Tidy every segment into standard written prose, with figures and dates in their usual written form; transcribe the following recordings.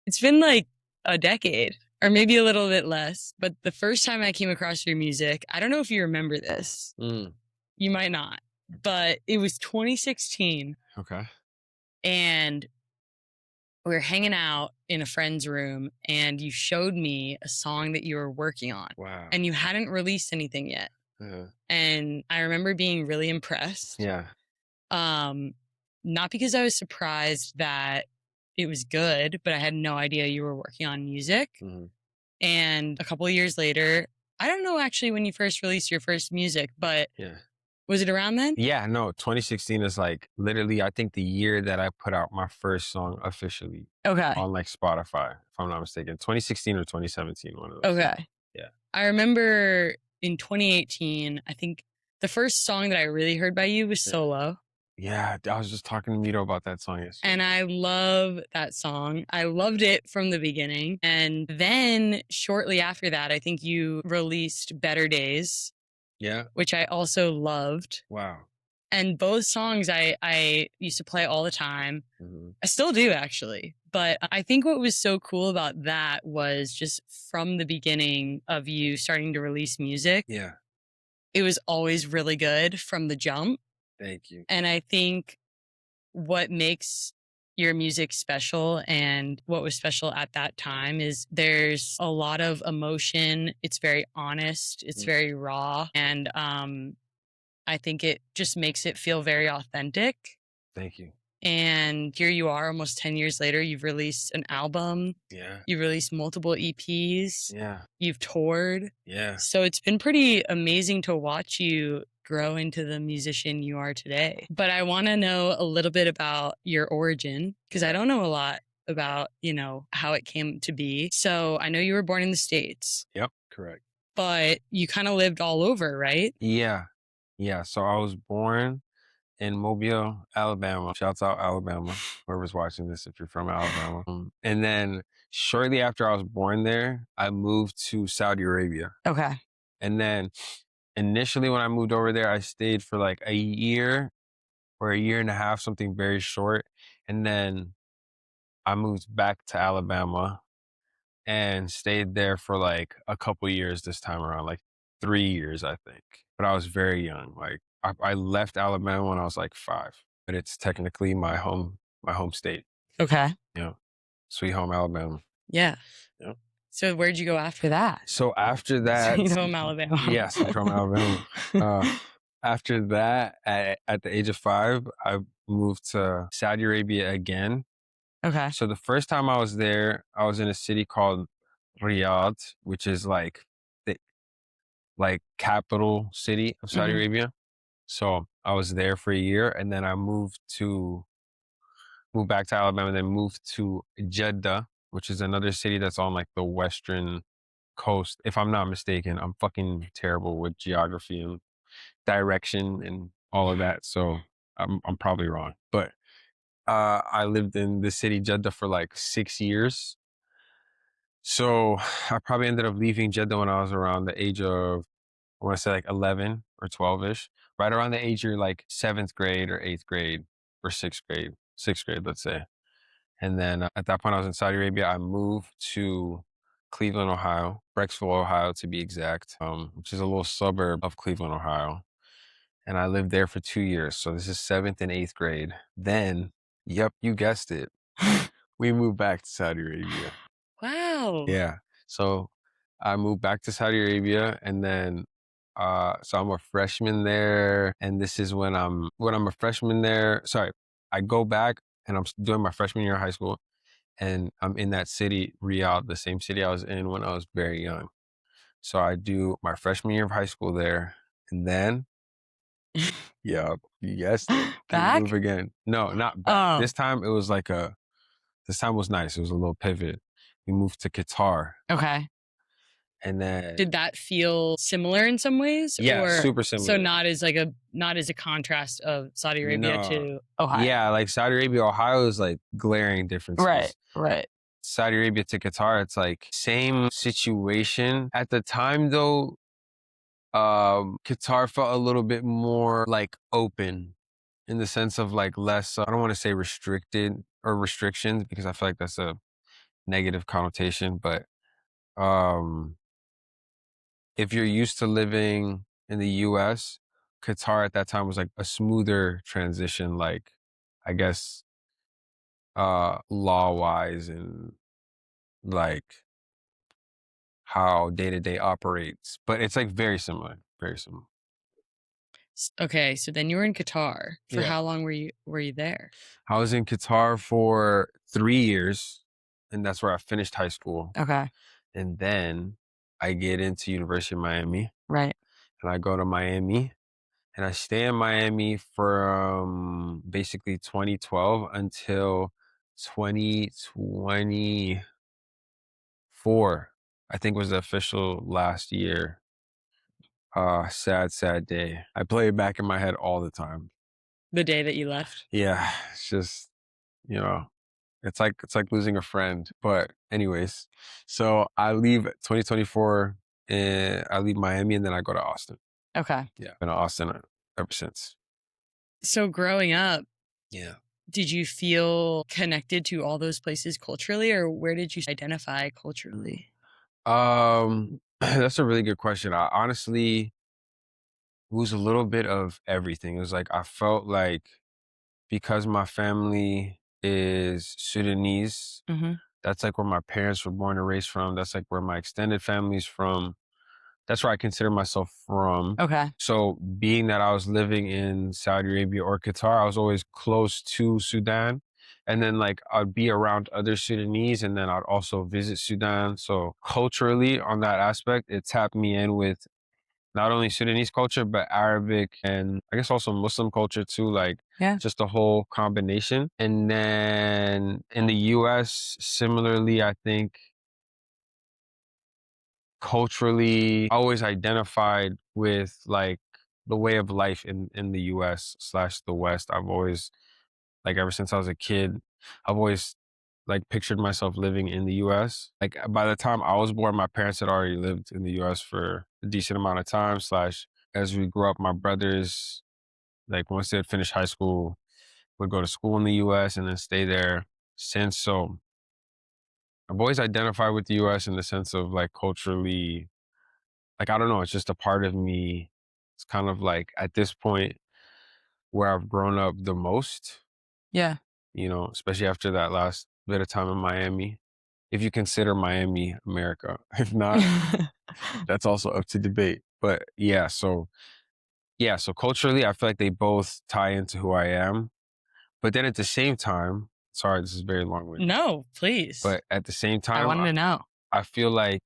It's been like a decade or maybe a little bit less. But the first time I came across your music, I don't know if you remember this. Mm, You might not, but it was 2016 okay. and we were hanging out in a friend's room and you showed me a song that you were working on Wow. and you hadn't released anything yet. And I remember being really impressed. Yeah. Um, Not because I was surprised that it was good, but I had no idea you were working on music. Mhm. And a couple of years later, I don't know actually when you first released your first music, but Yeah. was it around then? Yeah, no, 2016 is like literally, I think the year that I put out my first song officially Okay. on like Spotify, if I'm not mistaken. 2016 or 2017, one of those. Okay. Yeah. I remember in 2018, I think the first song that I really heard by you was Yeah. Solo. Yeah, I was just talking to Mito about that song yesterday. And I love that song. I loved it from the beginning. And then shortly after that, I think you released Better Days, Yeah. which I also loved. Wow. And both songs I used to play all the time. Mhm. I still do actually. But I think what was so cool about that was just from the beginning of you starting to release music, Yeah. it was always really good from the jump. Thank you. And I think what makes your music special and what was special at that time is there's a lot of emotion. It's very honest. It's Mm. very raw. And I think it just makes it feel very authentic. Thank you. And here you are almost 10 years later. You've released an album. Yeah. You've released multiple EPs. Yeah. You've toured. Yeah. So it's been pretty amazing to watch you grow into the musician you are today. But I want to know a little bit about your origin because I don't know a lot about, how it came to be. So I know you were born in the States, Yep. Correct. but you kind of lived all over, right? Yeah. Yeah. So I was born in Mobile, Alabama. Shouts out Alabama, whoever's watching this if you're from Alabama. And then shortly after I was born there, I moved to Saudi Arabia. Okay. And then initially when I moved over there, I stayed for like a year or a year and a half, something very short. And then I moved back to Alabama and stayed there for like a couple years this time around, like 3 years, I think. But I was very young. Like I left Alabama when I was like 5, but it's technically my home state. Okay. Yeah, sweet home Alabama. Yeah. Yeah. So where'd you go after that? So after that, Sweet home Alabama. yeah, sweet home Alabama. After that, at the age of 5, I moved to Saudi Arabia again. Okay. So the first time I was there, I was in a city called Riyadh, which is like the capital city of Saudi Mhm. Arabia. So I was there for a year and then I moved back to Alabama, then moved to Jeddah, which is another city that's on like the western coast. If I'm not mistaken, I'm fucking terrible with geography and direction and all of that. So I'm probably wrong. But I lived in the city Jeddah for like 6 years. So I probably ended up leaving Jeddah when I was around the age of, I want to say like 11 or 12-ish, right around the age you're like 7th grade or 8th grade or 6th grade, let's say. And then at that point I was in Saudi Arabia. I moved to Cleveland, Ohio, Brecksville, Ohio to be exact, which is a little suburb of Cleveland, Ohio. And I lived there for 2 years. So this is 7th and 8th grade. Then, yep, you guessed it. We moved back to Saudi Arabia. Wow. Yeah. So I moved back to Saudi Arabia and then so I'm a freshman there and this is when I'm a freshman there. Sorry, I go back and I'm doing my freshman year of high school and I'm in that city, Riyadh, the same city I was in when I was very young. So I do my freshman year of high school there and then yeah, you guessed it. We move Back? again. No, not back. Oh, This time was nice. It was a little pivot. We moved to Qatar okay. and then Did that feel similar in some ways? yeah, Or super so similar. not as a contrast of Saudi Arabia No. to Ohio. Yeah, like Saudi Arabia, Ohio is like glaring Right, differences. right. Saudi Arabia to Qatar, it's like same situation. At the time though, Qatar felt a little bit more like open in the sense of like less, I don't want to say restricted or restrictions because I feel like that's a negative connotation, but um if you're used to living in the US, Qatar at that time was like a smoother transition, like I guess law wise and like how day to day operates. But it's like very similar, very similar. Okay, so then you were in Qatar. For Yeah. how long were you there? I was in Qatar for 3 years, and that's where I finished high school. Okay. And then I get into University of Miami, Right. and I go to Miami, and I stay in Miami from basically 2012 until 2024. I think was the official last year. Sad, sad day. I play it back in my head all the time. The day that you left? Yeah, it's just, you know, it's like losing a friend. But anyways, so I leave 2024 and I leave Miami and then I go to Austin. Okay. Yeah. Been to Austin ever since. So growing up, Yeah. did you feel connected to all those places culturally, or where did you identify culturally? That's a really good question. I honestly it was a little bit of everything. It was like I felt like because my family is Sudanese, Mhm. that's like where my parents were born and raised from. That's like where my extended family's from. That's where I consider myself from. Okay. So being that I was living in Saudi Arabia or Qatar, I was always close to Sudan. And then like I'd be around other Sudanese and then I'd also visit Sudan. So culturally on that aspect, it tapped me in with not only Sudanese culture, but Arabic and I guess also Muslim culture too, like Yeah. just a whole combination. And then in the US, similarly, I think culturally, I always identified with like the way of life in the US slash the West. I've always, like, ever since I was a kid, I've always like pictured myself living in the US. Like by the time I was born, my parents had already lived in the US for a decent amount of time, slash, as we grew up, my brothers, like once they had finished high school, would go to school in the US and then stay there since. So I've always identified with the US in the sense of like culturally, like, I don't know, it's just a part of me. It's kind of like at this point where I've grown up the most, Yeah. especially after that last bit of time in Miami. If you consider Miami America. If not, that's also up to debate. But yeah, so culturally I feel like they both tie into who I am. But then at the same time, sorry, this is very long-winded. No, please. But at the same I time, wanted to know. I feel like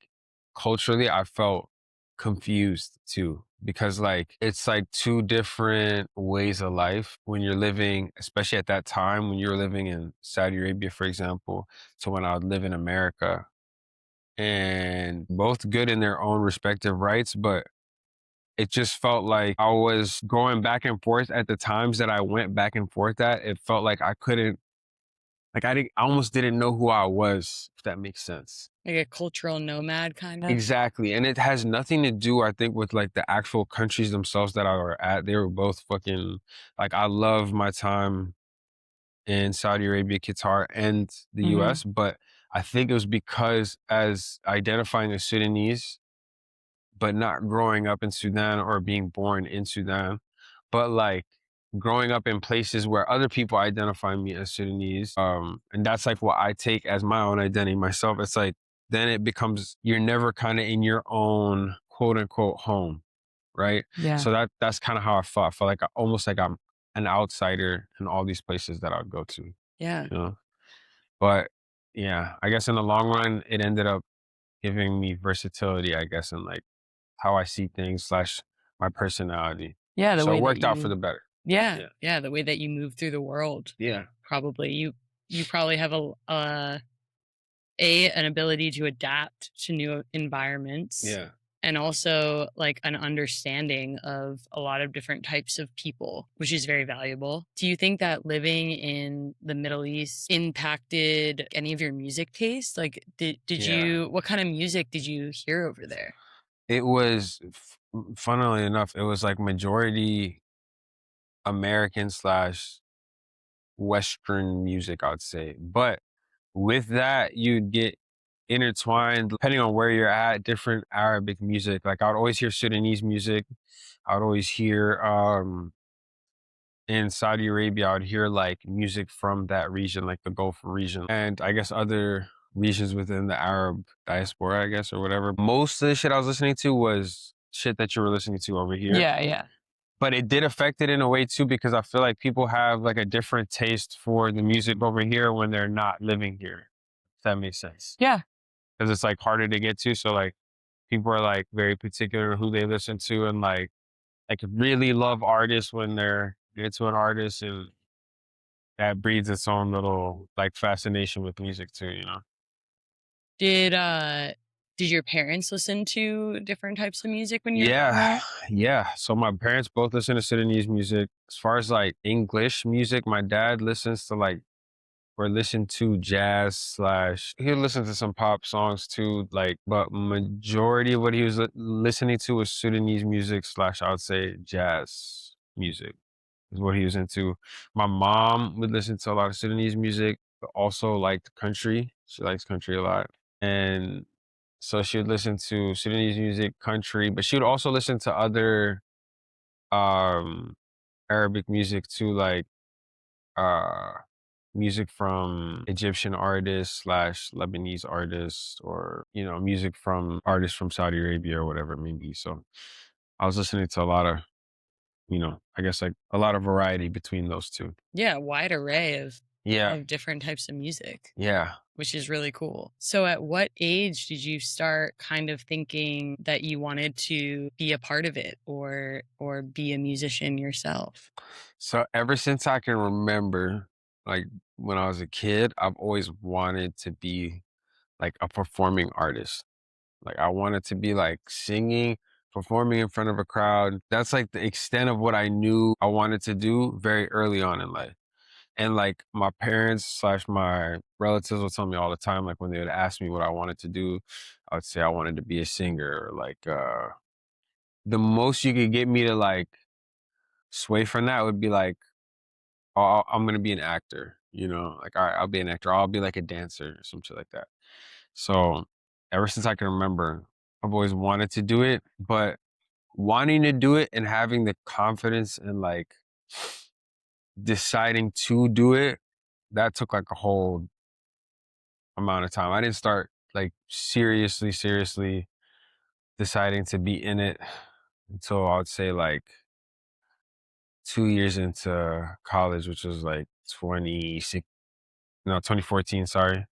culturally I felt confused too because like it's like two different ways of life when you're living, especially at that time when you're living in Saudi Arabia, for example, to when I would live in America. And both good in their own respective rights, but it just felt like I was going back and forth at the times that I went back and forth at. It felt like I couldn't, like I almost didn't know who I was, if that makes sense. Like a cultural nomad kind of? Exactly. And it has nothing to do, I think, with like the actual countries themselves that I were at. They were both fucking like I love my time in Saudi Arabia, Qatar, and the Mhm. US. But I think it was because as identifying as Sudanese, but not growing up in Sudan or being born in Sudan, but like growing up in places where other people identify me as Sudanese. And that's like what I take as my own identity myself. It's like then it becomes you're never kind of in your own quote unquote home, right? Yeah. So that's kind of how I felt. I felt like almost like I'm an outsider in all these places that I would go to, Yeah. you know. But yeah, I guess in the long run, it ended up giving me versatility, I guess, and like how I see things slash my personality. Yeah, the So it way that worked out for you the better. Yeah, Yeah. yeah, the way that you move through the world, Yeah. probably. You probably have an ability to adapt to new environments Yeah. and also like an understanding of a lot of different types of people, which is very valuable. Do you think that living in the Middle East impacted any of your music taste? Like did Yeah. you what kind of music did you hear over there? It was, funnily enough, it was like majority American slash Western music, I'd say. But with that, you'd get intertwined depending on where you're at, different Arabic music. Like I would always hear Sudanese music. I would always hear in Saudi Arabia, I would hear like music from that region, like the Gulf region, and I guess other regions within the Arab diaspora, I guess, or whatever. Most of the shit I was listening to was shit that you were listening to over here. Yeah, yeah. But it did affect it in a way too, because I feel like people have like a different taste for the music over here when they're not living here. If that makes sense. Yeah. Because it's like harder to get to. So like people are like very particular who they listen to, and like really love artists when they're into an artist, and that breeds its own little like fascination with music too, you know? Did did your parents listen to different types of music when you were growing Yeah. up? Yeah. So my parents both listen to Sudanese music. As far as like English music, my dad listens to like or listen to jazz slash he listened to some pop songs too, like, but majority of what he was listening to was Sudanese music slash I would say jazz music is what he was into. My mom would listen to a lot of Sudanese music, but also liked country. She likes country a lot. And so she would listen to Sudanese music, country, but she would also listen to other um Arabic music too, like uh music from Egyptian artists slash Lebanese artists, or you know, music from artists from Saudi Arabia or whatever it may be. So I was listening to a lot of, you know, I guess like a lot of variety between those two. Yeah, a wide array Yeah. of different types of music, Yeah. which is really cool. So at what age did you start kind of thinking that you wanted to be a part of it or be a musician yourself? So ever since I can remember, like when I was a kid, I've always wanted to be like a performing artist. Like I wanted to be like singing, performing in front of a crowd. That's like the extent of what I knew I wanted to do very early on in life. And like my parents slash my relatives would tell me all the time, like when they would ask me what I wanted to do, I would say I wanted to be a singer. Or like the most you could get me to like sway from that would be like, oh, I'm gonna be an actor, you know, like all right, I'll be an actor, I'll be like a dancer or some shit like that. So ever since I can remember, I've always wanted to do it, but wanting to do it and having the confidence and like deciding to do it, that took like a whole amount of time. I didn't start like seriously deciding to be in it until I would say like 2 years into college, which was like 26, no, 2014, sorry.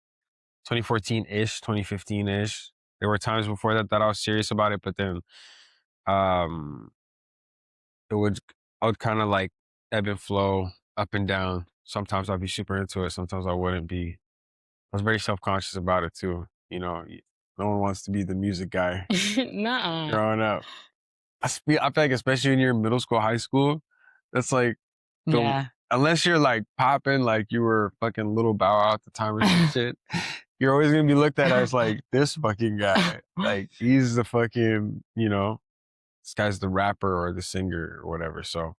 2014-ish, 2015-ish. There were times before that that I was serious about it, but then um it would I would kind of like ebb and flow up and down. Sometimes I'd be super into it, sometimes I wouldn't be. I was very self-conscious about it too. You know, no one wants to be the music guy Nuh-uh. growing up. I feel like especially when you're in middle school, high school, that's like the Yeah. unless you're like popping like you were fucking little Bow Wow at the time or some shit, you're always gonna be looked at as like this fucking guy. Like he's the fucking, you know, this guy's the rapper or the singer or whatever. So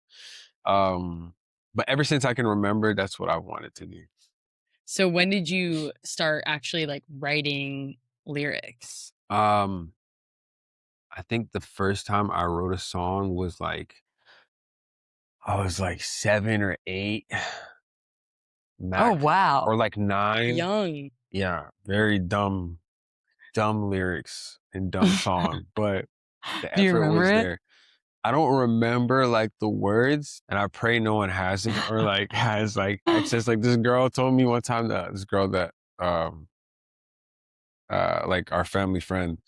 but ever since I can remember, that's what I wanted to do. So when did you start actually like writing lyrics? Um I think the first time I wrote a song was like I was like 7 or 8 Oh, max, wow. or like 9. Young. Yeah, very dumb lyrics and dumb song, but the Do you effort remember was it? there. I don't remember like the words, and I pray no one has it or like has like access. Like this girl told me one time that this girl that um like our family friend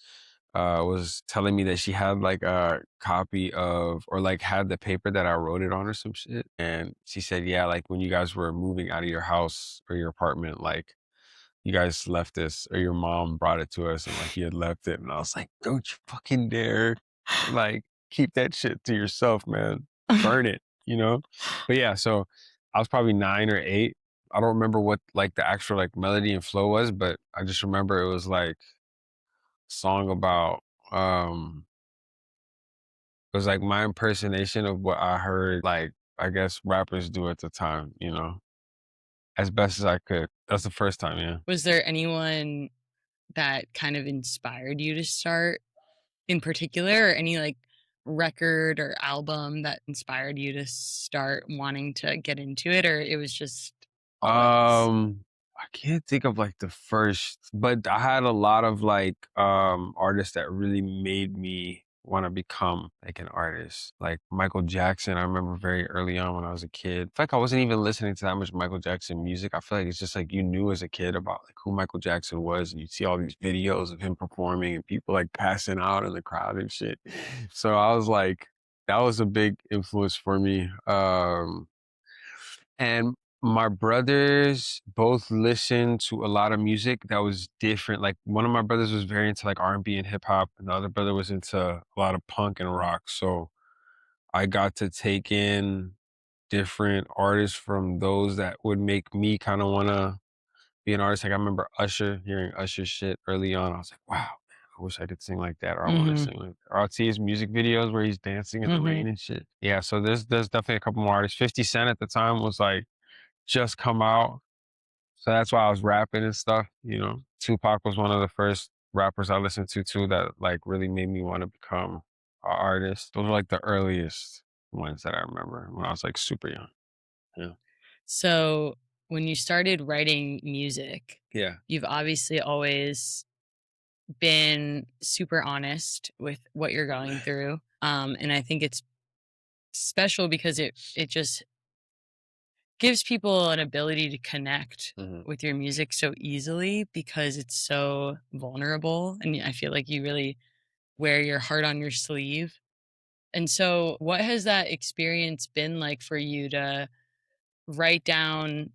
was telling me that she had like a copy of or like had the paper that I wrote it on or some shit. And she said, yeah, like when you guys were moving out of your house or your apartment, like you guys left this or your mom brought it to us and like you had left it. And I was like, don't you fucking dare like keep that shit to yourself, man. Burn it, you know? But yeah, so I was probably 9 or 8. I don't remember what like the actual like melody and flow was, but I just remember it was like song about it was like my impersonation of what I heard like I guess rappers do at the time, you know. as best as I could. That's the first time, yeah. Was there anyone that kind of inspired you to start in particular, or any like record or album that inspired you to start wanting to get into it, or it was just always? I can't think of like the first, but I had a lot of like artists that really made me want to become like an artist. Like Michael Jackson, I remember very early on when I was a kid. I feel like I wasn't even listening to that much Michael Jackson music. I feel like it's just like you knew as a kid about like who Michael Jackson was, and you see all these videos of him performing and people like passing out in the crowd and shit. So I was like, that was a big influence for me. And my brothers both listened to a lot of music that was different. Like one of my brothers was very into like R&B and hip hop, and the other brother was into a lot of punk and rock. So I got to take in different artists from those that would make me kind of want to be an artist. Like I remember Usher, hearing Usher shit early on. I was like, wow, man, I wish I could sing like that, or I want to Mhm. sing like that. Or I'd see his music videos where he's dancing in the Mhm. rain and shit. Yeah, so there's definitely a couple more artists. 50 Cent at the time was like just come out. So that's why I was rapping and stuff, you know. Tupac was one of the first rappers I listened to too that like really made me want to become an artist. Those were like the earliest ones that I remember when I was like super young. Yeah. So, when you started writing music, Yeah. you've obviously always been super honest with what you're going through. And I think it's special because it just gives people an ability to connect Hmm. with your music so easily because it's so vulnerable, and I feel like you really wear your heart on your sleeve. And so, what has that experience been like for you to write down,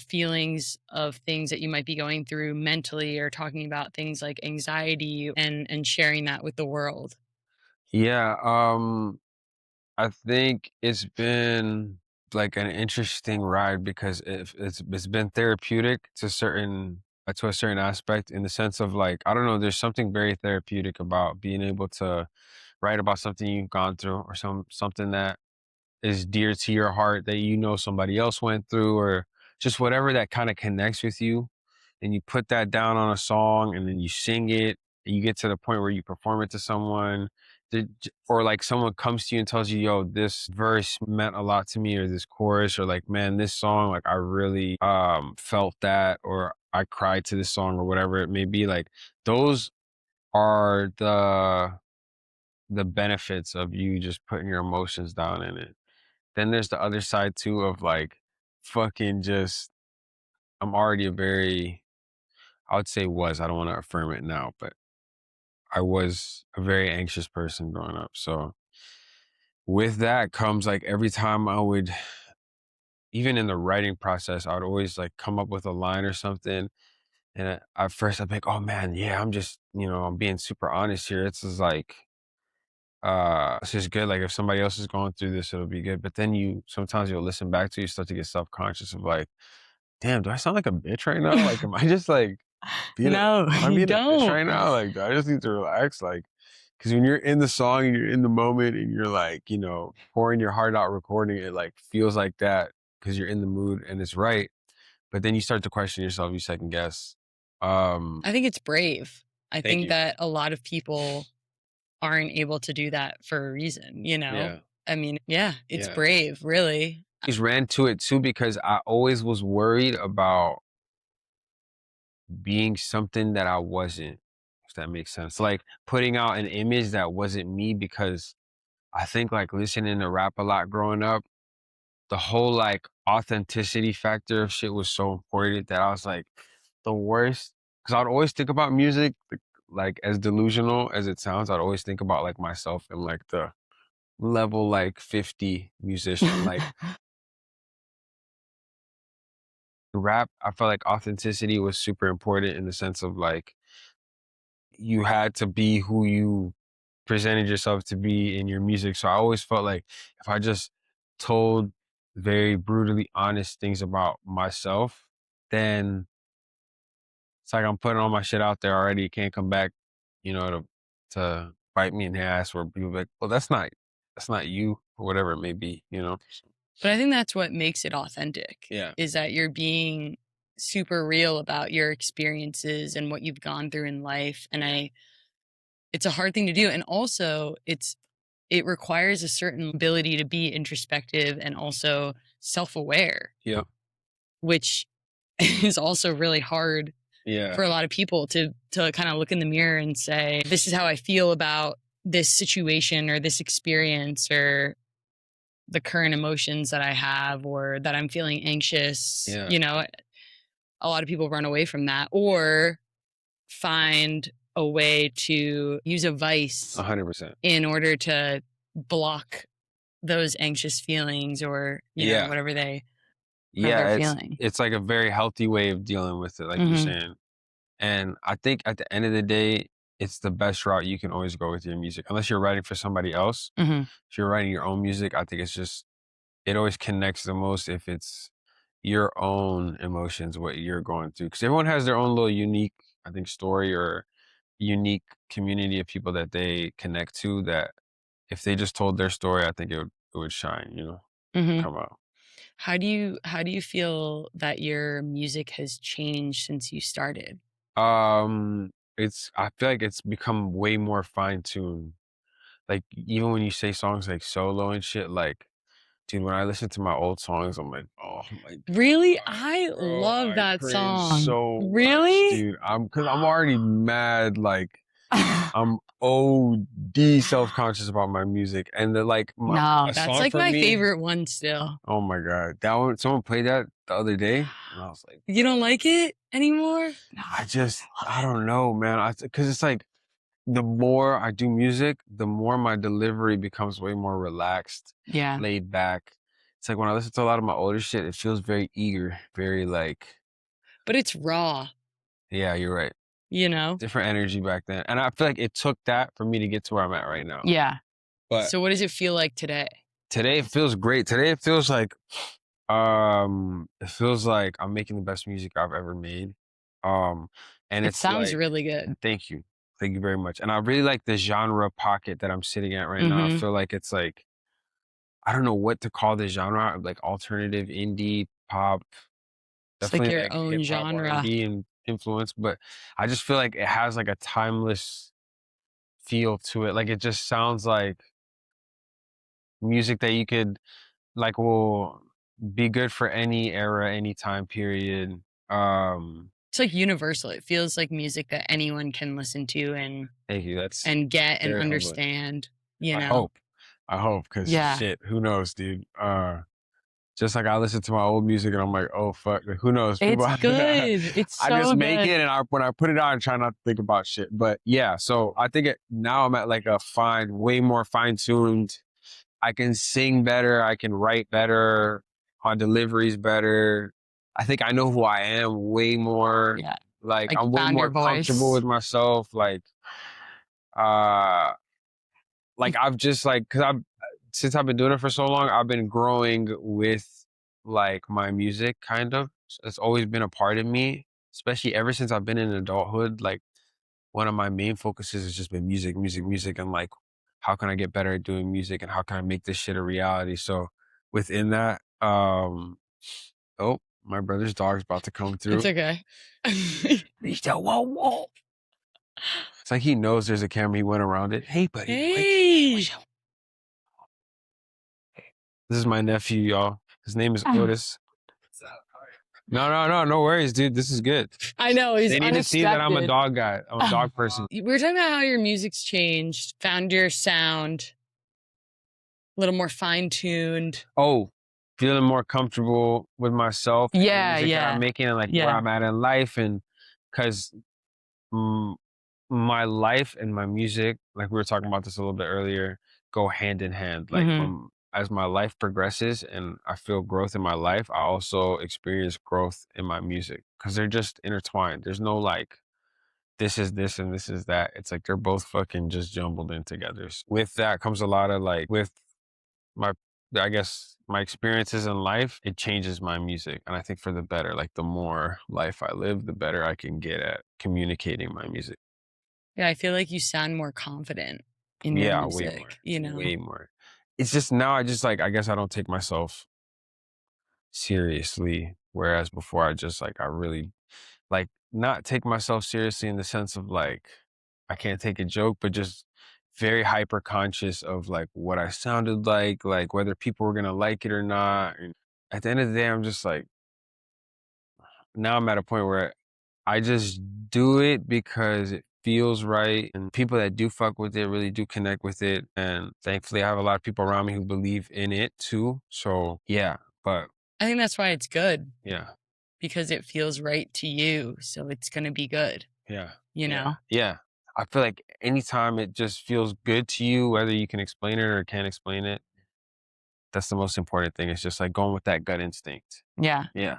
feelings of things that you might be going through mentally, or talking about things like anxiety, and sharing that with the world? Yeah. I think it's been like an interesting ride because it's been therapeutic to a certain aspect in the sense of like I don't know, there's something very therapeutic about being able to write about something you've gone through or something that is dear to your heart that you know somebody else went through or just whatever that kind of connects with you and you put that down on a song and then you sing it and you get to the point where you perform it to someone or like someone comes to you and tells you, yo, this verse meant a lot to me or this chorus or like, man, this song, like I really felt that or I cried to this song or whatever it may be. Like those are the benefits of you just putting your emotions down in it. Then there's the other side too of like fucking just I'm already a very I would say was, I don't want to affirm it now, but I was a very anxious person growing up. So with that comes like every time I would, even in the writing process, I would always like come up with a line or something. And at first I'd be like, oh man, yeah, I'm just, I'm being super honest here. It's just like, it's just good. Like if somebody else is going through this, it'll be good. But then sometimes you'll listen back to, you start to get self-conscious of like, damn, do I sound like a bitch right now? Like, am I just like, No, am I you being a bitch don't. right now? Like, do I just need to relax? Like, because when you're in the song and you're in the moment and you're like, pouring your heart out, recording it, like feels like that because you're in the mood and it's right. But then you start to question yourself, you second guess. Um, I think it's brave. I Thank think you. that a lot of people aren't able to do that for a reason, you know? Yeah. I mean, yeah, it's Yeah. brave, really. Always ran to it too because I always was worried about being something that I wasn't, if that makes sense. Like putting out an image that wasn't me because I think like listening to rap a lot growing up, the whole like authenticity factor of shit was so important that I was like the worst. Cause I'd always think about music, like as delusional as it sounds, I'd always think about like myself and like the level like 50 musician. Like rap, I felt like authenticity was super important in the sense of like you had to be who you presented yourself to be in your music. So I always felt like if I just told very brutally honest things about myself, then it's like I'm putting all my shit out there already. It can't come back, to bite me in the ass or be like, well, that's not you or whatever it may be. But I think that's what makes it authentic. Yeah. Is that you're being super real about your experiences and what you've gone through in life. And it's a hard thing to do. And also it requires a certain ability to be introspective and also self-aware, Yep. which is also really hard Yeah. for a lot of people to kind of look in the mirror and say, this is how I feel about this situation or this experience or the current emotions that I have or that I'm feeling anxious. Yeah. You know, a lot of people run away from that or find a way to use a vice 100%. in order to block those anxious feelings or, Yeah. whatever they're Yeah, feeling. it's like a very healthy way of dealing with it, like you're Mhm. saying. And I think at the end of the day, it's the best route you can always go with your music. Unless you're writing for somebody else. Mhm. If you're writing your own music, I think it's just it always connects the most if it's your own emotions, what you're going through. Because everyone has their own little unique, I think, story or unique community of people that they connect to that if they just told their story, I think it would shine, Mhm. come out. How do you feel that your music has changed since you started? I feel like it's become way more fine-tuned. Like, even when you say songs like solo and shit, like, dude, when I listen to my old songs, I'm like, "Oh my Really? god, I bro, love I that cringe song. so much, Really? dude." Because I'm already mad, like, I'm OD self-conscious about my music, and the like, No, a that's song like for my me favorite one still. oh my god, that one someone played that the other day, and I was like, You don't like it anymore? No, I I love don't know, man, because it's like the more I do music, the more my delivery becomes way more relaxed, it. Yeah. laid back. It's like when I listen to a lot of my older shit, it feels very eager, very like, But it's raw, yeah, you're right. you know? Different energy back then. And I feel like it took that for me to get to where I'm at right now. Yeah. But So what does it feel like today? today it feels great. Today it feels like I'm making the best music I've ever made. Um, and It it's sounds like, really good. thank you. Thank you very much. And I really like the genre pocket that I'm sitting at right now. I Mhm. feel like it's like I don't know what to call this genre, like alternative indie pop, It's like definitely your like own hip hop genre. R&B and influence, but I just feel like it has like a timeless feel to it. Like it just sounds like music that you could like will be good for any era, any time period. It's like universal. It feels like music that anyone can listen to Thank you. That's and get and very humbling. understand, you I know? hope. I hope, because Yeah. shit, who knows, dude? Just like I listen to my old music and I'm like, oh fuck, like, who knows? People, It's good. It's I just so make good. it, and when I put it on, I try not to think about shit. But yeah, so I think now I'm at like a way more fine tuned. I can sing better. I can write better. My delivery's better. I think I know who I am way more. Yeah. Like Like I'm way found your more comfortable voice. with myself. Uh, like I've just like, cause since I've been doing it for so long, I've been growing with like my music kind of. So it's always been a part of me, especially ever since I've been in adulthood. Like one of my main focuses has just been music, music, music, and like how can I get better at doing music and how can I make this shit a reality? So within that, oh, my brother's dog's about to come It's through. okay. He's like, whoa, whoa. It's like he knows there's a camera. He went around it. Hey, buddy boy. Hey, Hey. this is my nephew, y'all. His name is Otis. No, no, no, no worries, dude. This is good. I know, he's They need to see that I'm a unexpected. dog guy. I'm a dog person. We were talking about how your music's changed, found your sound, a little more fine-tuned. Oh, feeling more comfortable with myself and the Yeah, music that I'm yeah, making and like where yeah. I'm at in life. And because my life and my music, like we were talking about this a little bit earlier, go hand in hand. Like Mhm. as my life progresses and I feel growth in my life, I also experience growth in my music because they're just intertwined. There's no like this is this and this is that. It's like they're both fucking just jumbled in together. With that comes a lot of like with my I guess my experiences in life, it changes my music. And I think for the better. Like the more life I live, the better I can get at communicating my music. Yeah, I feel like you sound more confident in your Yeah, way more. music, you know? Way more. It's just now I just like I guess I don't take myself seriously. Whereas before I really like not take myself seriously in the sense of like I can't take a joke, but just very hyper conscious of like what I sounded like whether people were gonna like it or not. And at the end of the day, I'm just like now I'm at a point where I just do it because it feels right. And people that do fuck with it really do connect with it. And thankfully I have a lot of people around me who believe in it too. So yeah, but I think that's why it's good, yeah, because it feels right to you, so it's gonna be good, yeah, you yeah, know? yeah. I feel like anytime it just feels good to you, whether you can explain it or can't explain it, that's the most important thing. It's just like going with that gut instinct. Yeah. Yeah.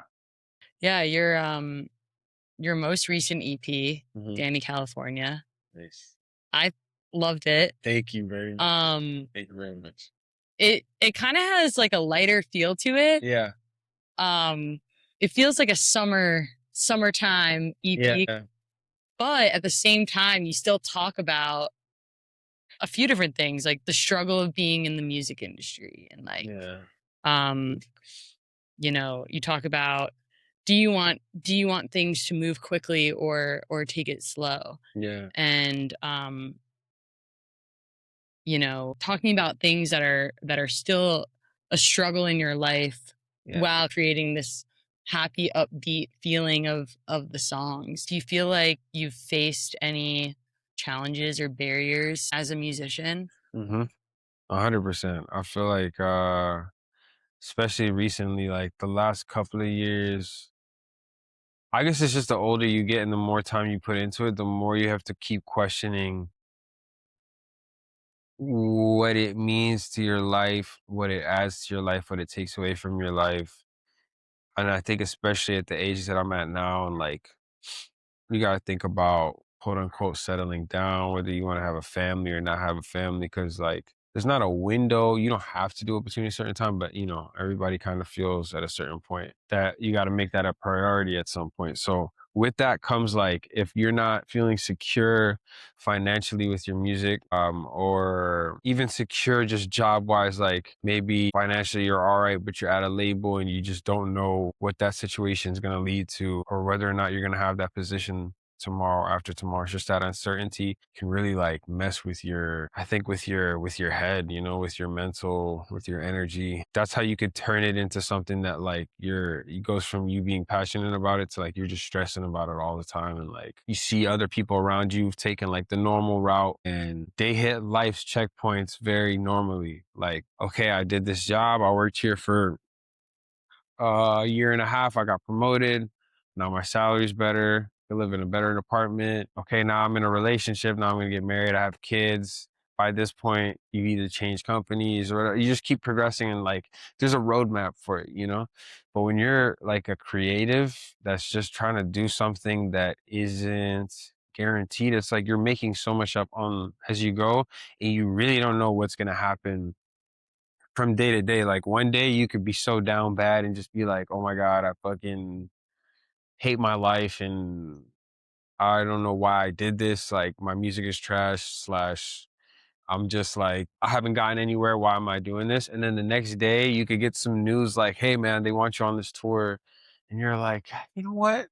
Yeah, your most recent EP, Hmm. Danny California, Nice. I loved it. Thank you very much. Um, Thank you very much. it kinda has, like, a lighter feel to it. Yeah. Um, it feels like a summertime EP, Yeah. but at the same time, you still talk about a few different things, like the struggle of being in the music industry and, like, Yeah. um, you talk about, do you want things to move quickly or take it slow? Yeah. And, talking about things that are still a struggle in your life Yeah. while creating this happy, upbeat feeling of the songs. Do you feel like you've faced any challenges or barriers as a musician? Hmm. 100%. I feel like, especially recently, like the last couple of years, I guess it's just the older you get and the more time you put into it, the more you have to keep questioning what it means to your life, what it adds to your life, what it takes away from your life. And I think especially at the age that I'm at now, and like you gotta think about quote unquote settling down, whether you want to have a family or not have a family, because like there's not a window. You don't have to do it between a certain time, but everybody kind of feels at a certain point that you got to make that a priority at some point. So with that comes like if you're not feeling secure financially with your music, or even secure just job wise, like maybe financially you're all right, but you're at a label and you just don't know what that situation is going to lead to, or whether or not you're going to have that position tomorrow after tomorrow. It's just that uncertainty can really like mess with your, I think, with your head, with your mental, with your energy. That's how you could turn it into something that like it goes from you being passionate about it to like you're just stressing about it all the time. And like you see other people around you taking like the normal route and they hit life's checkpoints very normally. Like, okay, I did this job, I worked here for a year and a half, I got promoted. Now my salary's better. I live in a better apartment. Okay, now I'm in a relationship. Now I'm gonna get married. I have kids. By this point, you either change companies or whatever. You just keep progressing and like there's a roadmap for it. But when you're like a creative that's just trying to do something that isn't guaranteed, it's like you're making so much up on as you go, and you really don't know what's gonna happen from day to day. Like one day you could be so down bad and just be like, "Oh my god, I fucking hate my life and I don't know why I did this. Like my music is trash slash I'm just like I haven't gotten anywhere. Why am I doing this?" And then the next day you could get some news like, "Hey man, they want you on this tour." And you're like, "You know what?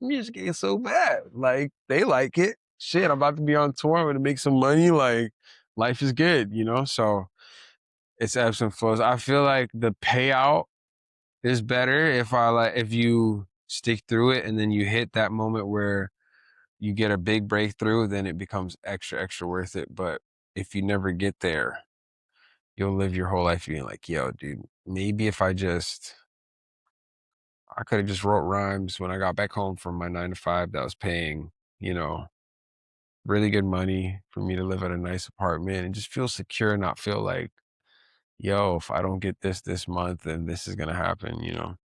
Music ain't so bad. Like they like it. Shit, I'm about to be on tour. I'm gonna make some money. Like life is good." So it's ebbs and flows. I feel like the payout is better if you stick through it and then you hit that moment where you get a big breakthrough, then it becomes extra, extra worth it. But if you never get there, you'll live your whole life being like, yo, dude, maybe if I could have just wrote rhymes when I got back home from my 9 to 5 that was paying, you know, really good money for me to live at a nice apartment and just feel secure and not feel like, yo, if I don't get this month, then this is gonna happen.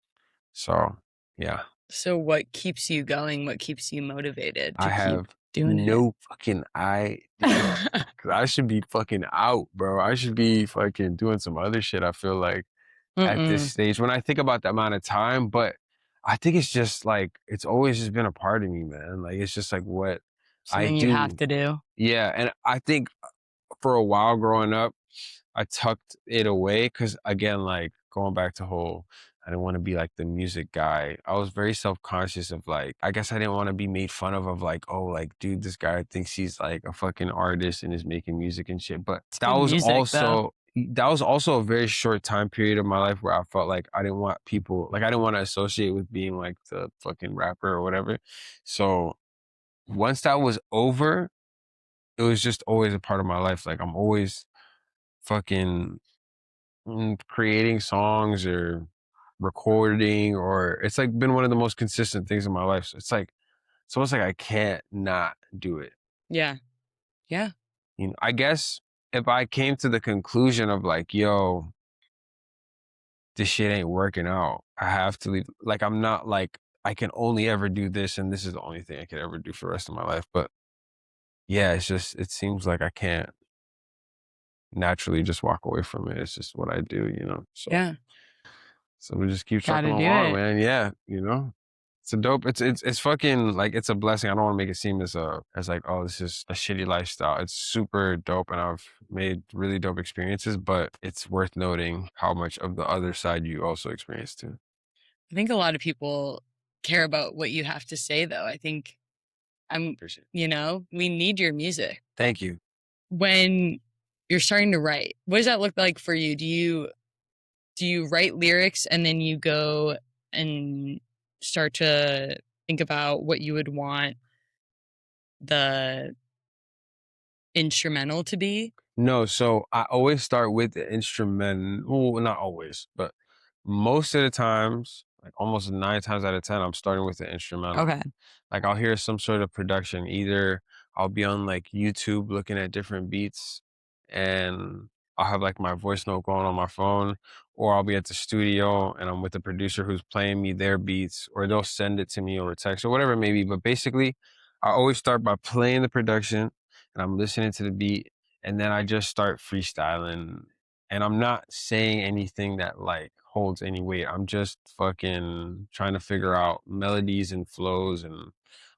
So, yeah, So what keeps you going? What keeps you motivated I to keep have doing it? no fucking idea. 'Cause I should be fucking out, bro. I should be fucking doing some other shit, I feel like, at this Mm-mm. stage when I think about the amount of time, but I think it's just like it's always just been a part of me, man. Like, it's just like what I Something you have do. to do. Yeah, and I think for a while growing up, I tucked it away because again, like, going back to whole I didn't want to be like the music guy. I was very self-conscious of like, I guess I didn't want to be made fun of like, oh, like, dude, this guy thinks he's like a fucking artist and is making music and shit. But It's good music though. that was also a very short time period of my life where I felt like I didn't want people, like I didn't want to associate with being like the fucking rapper or whatever. So once that was over, it was just always a part of my life. Like I'm always fucking creating songs or recording, or it's like been one of the most consistent things in my life. So it's like it's almost like I can't not do it. Yeah. Yeah. You know, I guess if I came to the conclusion of like, yo, this shit ain't working out, I have to leave. Like I'm not like I can only ever do this and this is the only thing I could ever do for the rest of my life. But yeah, it's just it seems like I can't naturally just walk away from it. It's just what I do, you know. Yeah. So we just keep trucking Gotta do along, it. man. Yeah, you know. It's a dope. It's fucking like it's a blessing. I don't want to make it seem as like, oh, this is a shitty lifestyle. It's super dope, and I've made really dope experiences. But it's worth noting how much of the other side you also experience too. I think a lot of people care about what you have to say though. I think I'm, Appreciate it. you know, we need your music. Thank you. When you're starting to write, what does that look like for you? Do you write lyrics and then you go and start to think about what you would want the instrumental to be? No, so I always start with the instrument. Well, not always, but most of the times, like almost 9 times out of 10, I'm starting with the instrumental. Okay. Like I'll hear some sort of production. Either I'll be on like YouTube looking at different beats and I'll have like my voice note going on my phone, or I'll be at the studio and I'm with the producer who's playing me their beats, or they'll send it to me over text or whatever it may be. But basically, I always start by playing the production and I'm listening to the beat, and then I just start freestyling. And I'm not saying anything that like holds any weight. I'm just fucking trying to figure out melodies and flows and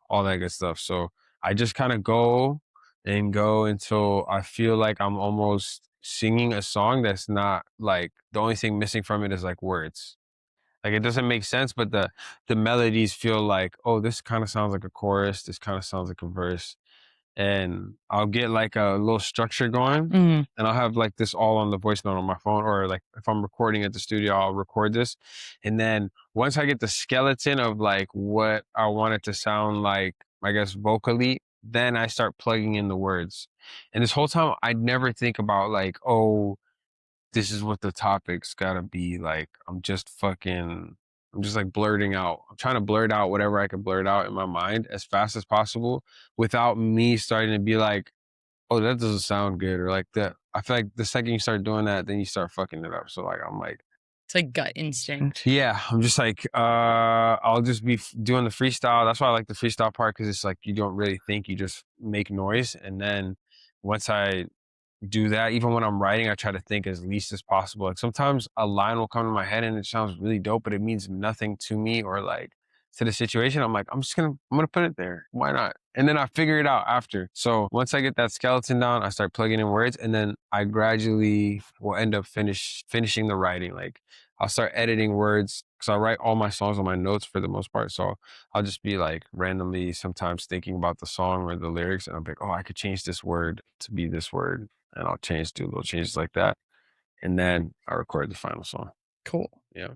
all that good stuff. So I just kind of go and go until I feel like I'm almost singing a song that's not like the only thing missing from it is like words. Like it doesn't make sense, but the melodies feel like, oh, this kind of sounds like a chorus. This kind of sounds like a verse, and I'll get like a little structure going, Mhm. and I'll have like this all on the voice note on my phone, or like if I'm recording at the studio, I'll record this. And then once I get the skeleton of like what I want it to sound like, I guess vocally, then I start plugging in the words. And this whole time I'd never think about like, oh, this is what the topic's gotta be. Like I'm just like blurting out. I'm trying to blurt out whatever I can blurt out in my mind as fast as possible without me starting to be like, oh, that doesn't sound good, or like that. I feel like the second you start doing that, then you start fucking it up. So like I'm like, It's like gut instinct. yeah, I'm just like, I'll just be doing the freestyle. That's why I like the freestyle part, because it's like you don't really think, you just make noise. And then once I do that, even when I'm writing, I try to think as least as possible. Like sometimes a line will come to my head and it sounds really dope, but it means nothing to me or like to the situation. I'm like, I'm gonna put it there. Why not? And then I figure it out after. So once I get that skeleton down, I start plugging in words, and then I gradually will end up finishing the writing. Like I'll start editing words because I write all my songs on my notes for the most part. So I'll just be like randomly sometimes thinking about the song or the lyrics, and I'll be like, oh, I could change this word to be this word, and I'll do little changes like that. And then I record the final song. Cool. Yeah.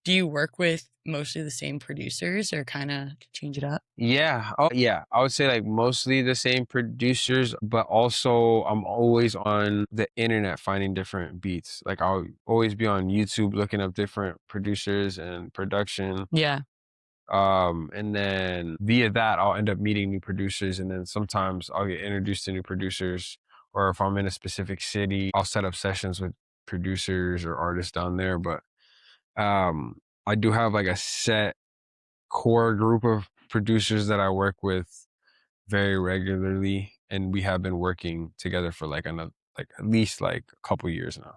Do you work with mostly the same producers or kind of change it up? Yeah. Oh, yeah. I would say like mostly the same producers, but also I'm always on the internet finding different beats. Like I'll always be on YouTube looking up different producers and production. Yeah. And then via that, I'll end up meeting new producers. And then sometimes I'll get introduced to new producers. Or if I'm in a specific city, I'll set up sessions with producers or artists down there. But um, I do have like a set core group of producers that I work with very regularly. And we have been working together for like like at least like a couple years now.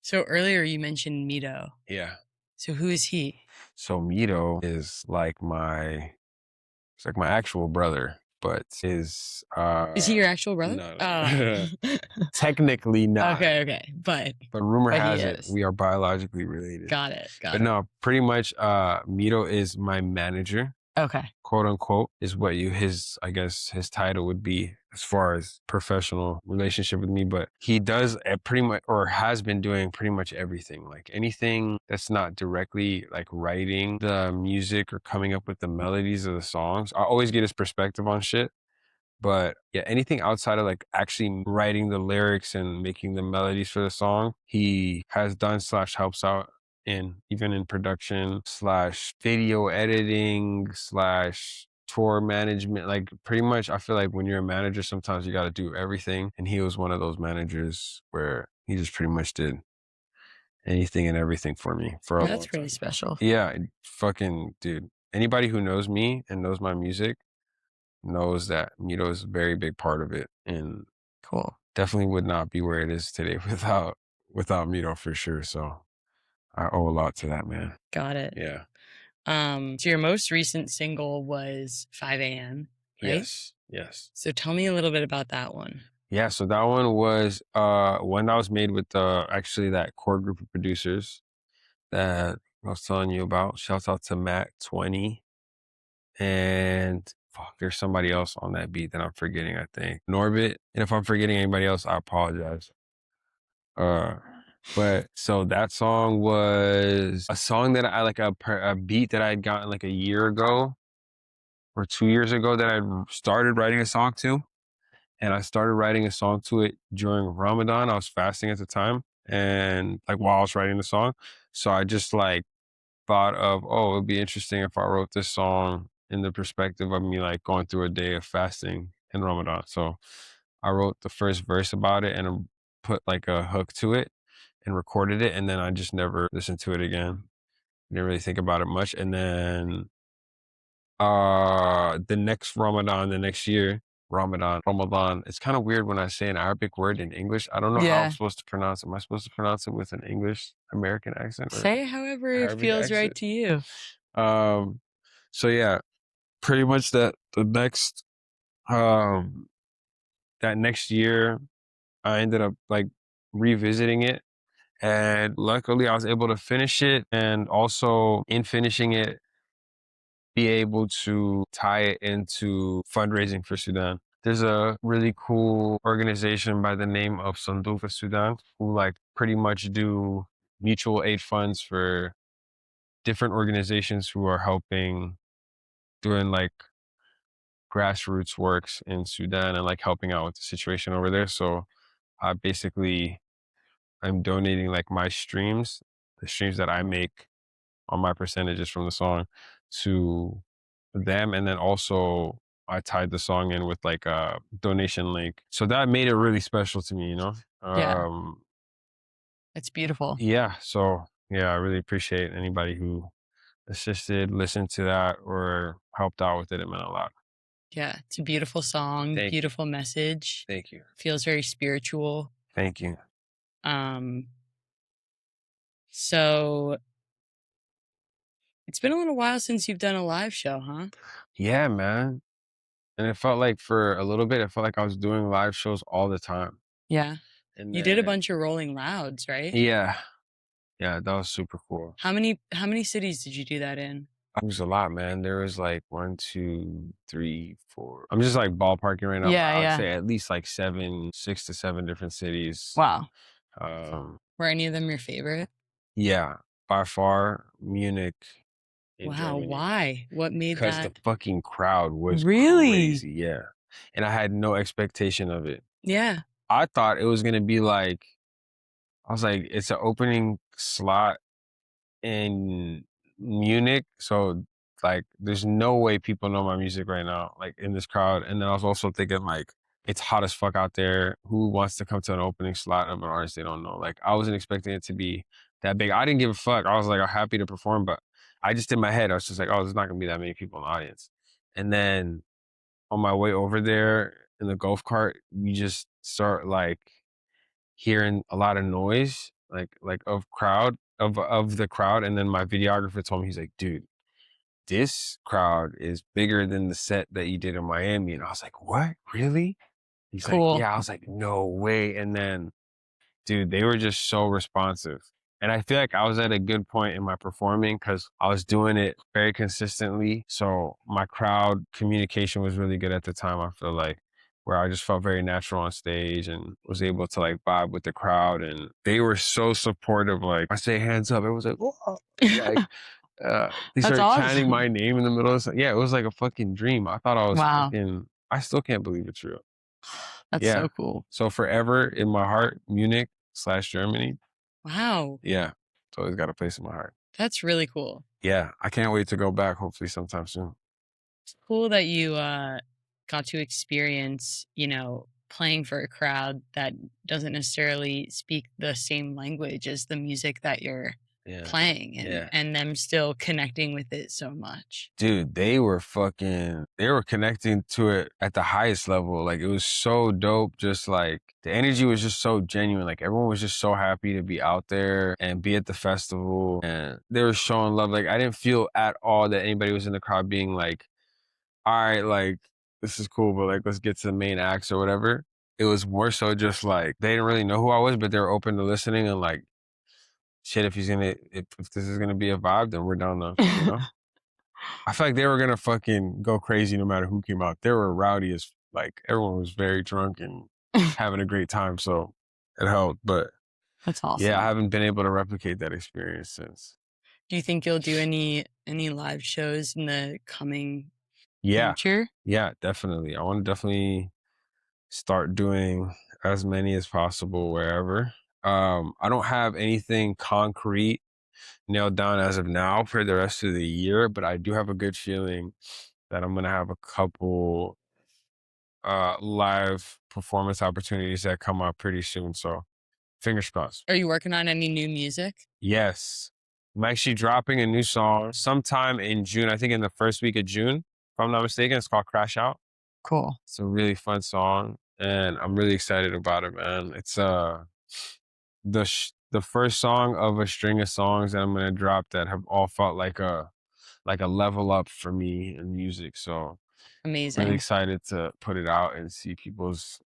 So earlier you mentioned Mito. Yeah. So who is he? So Mito is like it's like my actual brother. but is Is he your actual brother? no, Oh. technically not. Okay, But rumor but he has it is. we are biologically related. Got it, But got it. no, pretty much Mito is my manager, Okay. quote unquote, is what I guess his title would be as far as professional relationship with me. But he does pretty much, or has been doing pretty much everything. Like anything that's not directly like writing the music or coming up with the melodies of the songs. I always get his perspective on shit. But yeah, anything outside of like actually writing the lyrics and making the melodies for the song, he has done slash helps out in, even in production slash video editing slash tour management. Like pretty much I feel like when you're a manager, sometimes you got to do everything. And he was one of those managers where he just pretty much did anything and everything for me for a That's long pretty time. special. Yeah, fucking dude. Anybody who knows me and knows my music knows that Mito is a very big part of it, and Cool. definitely would not be where it is today without Mito for sure. So I owe a lot to that man. Got it. Yeah. So your most recent single was 5 a.m., right? Yes. Yes. So tell me a little bit about that one. Yeah. So that one was one that was made with actually that core group of producers that I was telling you about. Shout out to Matt 20 and fuck, there's somebody else on that beat that I'm forgetting. I think Norbit. And if I'm forgetting anybody else, I apologize. Uh, but so that song was a song that I like a beat that I had gotten like a year ago or 2 years ago that I started writing a song to. And I started writing a song to it during Ramadan. I was fasting at the time and like while I was writing the song. So I just like thought of, oh, it'd be interesting if I wrote this song in the perspective of me like going through a day of fasting in Ramadan. So I wrote the first verse about it and put like a hook to it and recorded it. And then I just never listened to it again. Didn't really think about it much. And then the next Ramadan, the next year, Ramadan. It's kind of weird when I say an Arabic word in English. I don't know how I'm Yeah. supposed to pronounce it. Am I supposed to pronounce it with an English American accent or Say it however it Arabic feels right accent? to you. Um, so yeah, pretty much um that next year I ended up like revisiting it, and luckily I was able to finish it, and also in finishing it be able to tie it into fundraising for Sudan. There's a really cool organization by the name of Sanduka Sudan who like pretty much do mutual aid funds for different organizations who are helping doing like grassroots works in Sudan and like helping out with the situation over there. So I basically I'm donating like my streams, the streams that I make on my percentages from the song to them. And then also I tied the song in with like a donation link. So that made it really special to me, you know? Yeah. It's beautiful. Yeah. So yeah, I really appreciate anybody who assisted, listened to that, or helped out with it. It meant a lot. Yeah. It's a beautiful song, Thank you. beautiful message. Thank you. Feels very spiritual. Thank you. Um, so it's been a little while since you've done a live show, huh? Yeah, man. And it felt like for a little bit, it felt like I was doing live shows all the time. Yeah. And You did a then, bunch of Rolling Louds, right? yeah, yeah, that was super cool. How many cities did you do that in? It was a lot, man. There was like 1, 2, 3, 4. I'm just like ballparking right now, but Yeah, I would yeah. say at least like 6 to 7 different cities. Wow. Um, Were any of them your favorite? yeah, by far, Munich in Wow, Germany. why? What made Because the that? fucking crowd was Really? crazy, yeah. And I had no expectation of it. Yeah. I thought it was gonna be like, I was like, it's an opening slot in Munich, so like there's no way people know my music right now, like in this crowd. And then I was also thinking like it's hot as fuck out there. Who wants to come to an opening slot of an artist they don't know? Like I wasn't expecting it to be that big. I didn't give a fuck. I was like, I'm happy to perform, but I just in my head, I was just like, oh, there's not gonna be that many people in the audience. And then on my way over there in the golf cart, you just start like hearing a lot of noise, like of the crowd. And then my videographer told me, he's like, dude, this crowd is bigger than the set that you did in Miami. And I was like, what? Really? He's like, Cool. yeah. I was like, no way. And then, dude, they were just so responsive. And I feel like I was at a good point in my performing because I was doing it very consistently. So my crowd communication was really good at the time, I feel like, where I just felt very natural on stage and was able to like vibe with the crowd. And they were so supportive. Like, I say hands up, it was like, whoa. Like, they That's started chanting awesome. my name in the middle of yeah, it was like a fucking dream. I thought I was Wow. fucking, I still can't believe it's real. That's Yeah. so cool. So forever in my heart, Munich/Germany. Wow. Yeah. It's always got a place in my heart. That's really cool. Yeah. I can't wait to go back, hopefully sometime soon. It's cool that you got to experience, playing for a crowd that doesn't necessarily speak the same language as the music that you're Yeah. playing and Yeah. and them still connecting with it so much. Dude, they were connecting to it at the highest level. Like, it was so dope. Just like the energy was just so genuine. Like, everyone was just so happy to be out there and be at the festival. And they were showing love. Like, I didn't feel at all that anybody was in the crowd being like, all right, like, this is cool, but like, let's get to the main acts or whatever. It was more so just like, they didn't really know who I was, but they were open to listening and like, shit, if this is gonna be a vibe, then we're down to, I feel like they were gonna fucking go crazy no matter who came out. They were rowdy as like everyone was very drunk and having a great time, so it helped. But That's yeah, I awesome. haven't been able to replicate that experience since. Do you think you'll do any live shows in the coming Yeah, future? yeah, definitely. I want to definitely start doing as many as possible wherever. I don't have anything concrete nailed down as of now for the rest of the year, but I do have a good feeling that I'm gonna have a couple live performance opportunities that come up pretty soon. So fingers crossed. Are you working on any new music? Yes. I'm actually dropping a new song sometime in June. I think in the first week of June, if I'm not mistaken. It's called Crash Out. Cool. It's a really fun song and I'm really excited about it, man. It's the first song of a string of songs that I'm gonna drop that have all felt like a level up for me in music. So really Amazing. excited to put it out and see people's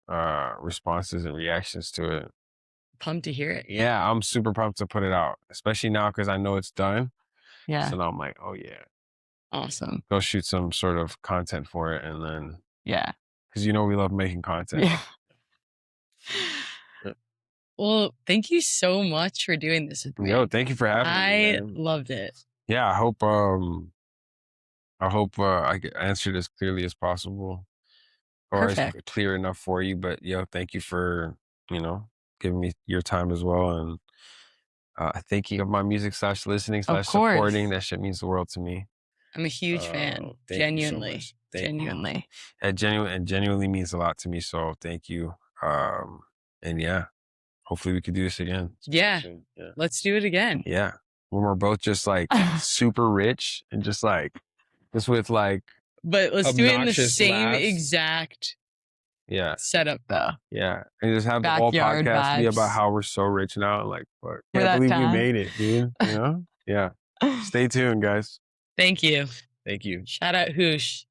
responses and reactions to it. Pumped to hear it. Yeah, I'm super pumped to put it out, especially now because I know it's done. Yeah. So now I'm like, oh yeah, Awesome. go shoot some sort of content for it, and then Yeah. because we love making content. Yeah. Yeah. Well, thank you so much for doing this with me. Yo, thank you for having me, I man. loved it. Yeah, I hope I could answer as clearly as possible or as Perfect. clear enough for you. But yo, thank you for giving me your time as well and thinking of my music / listening Of / supporting. course. That shit means the world to me. I'm a huge fan. Thank you so Genuinely. much. Thank you. Genuinely. It genuinely means a lot to me. So thank you. And yeah, hopefully we could do this again. Yeah. Soon. Yeah. Let's do it again. Yeah. When we're both just like super rich and just with like But let's do it in the obnoxious same laughs. exact Yeah. setup though. Yeah. And just have the whole Backyard podcast be vibes. about how we're so rich now. And like, fuck, For can't that believe time. we made it, dude. You know? Yeah. Stay tuned, guys. Thank you. Thank you. Shout out Hoosh.